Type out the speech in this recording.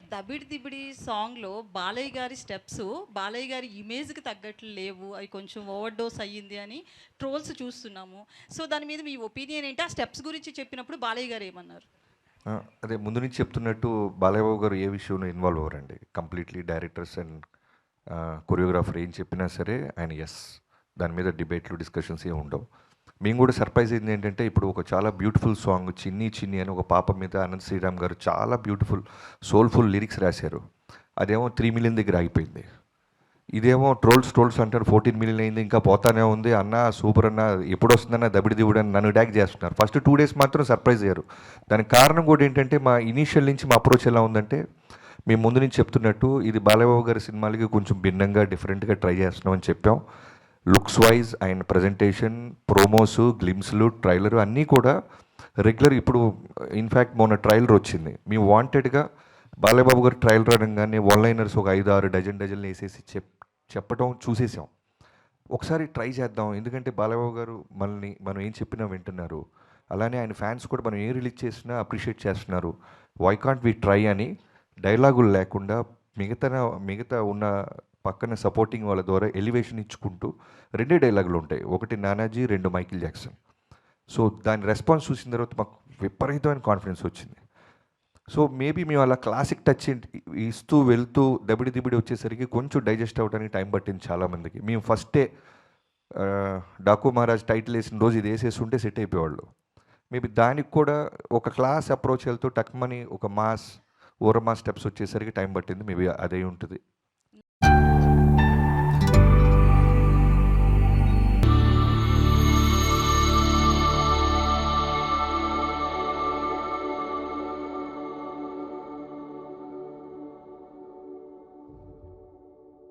'దబిడి దిబిడి' సాంగ్‌లో బాలయ్య గారి స్టెప్స్, బాలయ్య గారి ఇమేజ్‌కి తగ్గట్లు లేవు. అవి కొంచెం ఓవర్ డోస్ అయ్యింది అని ట్రోల్స్ చూస్తున్నాము. సో, దాని మీద మీ ఒపీనియన్ ఏంటి? ఆ స్టెప్స్ గురించి చెప్పినప్పుడు బాలయ్య గారు ఏమన్నారు? ఆ! అదే ముందు నుంచి చెప్తున్నట్టు బాలయ్యబాబు గారు ఏ విషయంలో ఇన్వాల్వ్ అవ్వరండి. కంప్లీట్‌లీ డైరెక్టర్స్ అండ్ కొరియోగ్రాఫర్ ఏం చెప్పినా సరే ఆయన యెస్. దాని మీద డిబేట్లు, డిస్కషన్స్ ఏమి ఉండవు. మేము కూడా సర్ప్రైజ్ అయింది ఏంటంటే, ఇప్పుడు ఒక చాలా బ్యూటిఫుల్ సాంగ్ 'చిన్ని చిన్ని' అని ఒక పాప మీద అనంత్ శ్రీరామ్ గారు చాలా బ్యూటిఫుల్ సోల్‌ఫుల్ లిరిక్స్ రాశారు. అదేమో 3,000,000 దగ్గర ఆగిపోయింది. ఇదేమో ట్రోల్స్ అంటారు 14 మిలియన్ అయింది ఇంకా పోతానే ఉంది అన్న సూపర్ అన్న ఎప్పుడొస్తుందన్న దబిడి దిబుడు అని నన్ను ట్యాగ్ చేస్తున్నారు. ఫస్ట్ 2 డేస్ మాత్రం సర్ప్రైజ్ అయ్యారు. దానికి కారణం కూడా ఏంటంటే మా ఇనీషియల్ నుంచి మా అప్రోచ్ ఎలా ఉందంటే, మేము ముందు నుంచి చెప్తున్నట్టు ఇది బాలయ్యబాబు గారి సినిమాలకి కొంచెం భిన్నంగా డిఫరెంట్గా ట్రై చేస్తున్నాం అని చెప్పాం. Looks wise and presentation, promos, గ్లిమ్స్లు, ట్రైలర్ అన్నీ కూడా రెగ్యులర్. ఇప్పుడు ఇన్ఫ్యాక్ట్ మొన్న ట్రైలర్ వచ్చింది. మేము వాంటెడ్గా బాలయ్యబాబు గారు ట్రైలర్ అనగానే వన్ లైనర్స్ ఒక 5-6 డజన్లు వేసేసి చెప్పటం చూసేసాం. ఒకసారి ట్రై చేద్దాం. ఎందుకంటే బాలయ్యబాబు గారు మనల్ని మనం ఏం చెప్పినా వింటున్నారు. అలానే ఆయన ఫ్యాన్స్ కూడా మనం ఏం రిలీజ్ చేసినా అప్రిషియేట్ చేస్తున్నారు. వై కాంట్ వి ట్రై అని డైలాగులు లేకుండా మిగతా ఉన్న పక్కన సపోర్టింగ్ వాళ్ళ ద్వారా ఎలివేషన్ ఇచ్చుకుంటూ 2 డైలాగులు ఉంటాయి. ఒకటి 'నానాజీ', 2 మైకిల్ జాక్సన్. సో దాని రెస్పాన్స్ చూసిన తర్వాత మాకు విపరీతమైన కాన్ఫిడెన్స్ వచ్చింది. సో మేబీ మేము అలా క్లాసిక్ టచ్ ఇస్తూ వెళ్తూ దబిడి దిబిడి వచ్చేసరికి కొంచెం డైజెస్ట్ అవ్వడానికి టైం పట్టింది చాలామందికి. మేము ఫస్టే 'డాకు మహారాజ్' టైటిల్ వేసిన రోజు ఇది వేసేసి ఉంటే సెట్ అయిపోయేవాళ్ళు. మేబీ దానికి కూడా ఒక క్లాస్ అప్రోచ్ వెళ్తూ టక్మని ఒక మాస్, ఓరమాస్ స్టెప్స్ వచ్చేసరికి టైం పట్టింది. మేబీ అదే ఉంటుంది.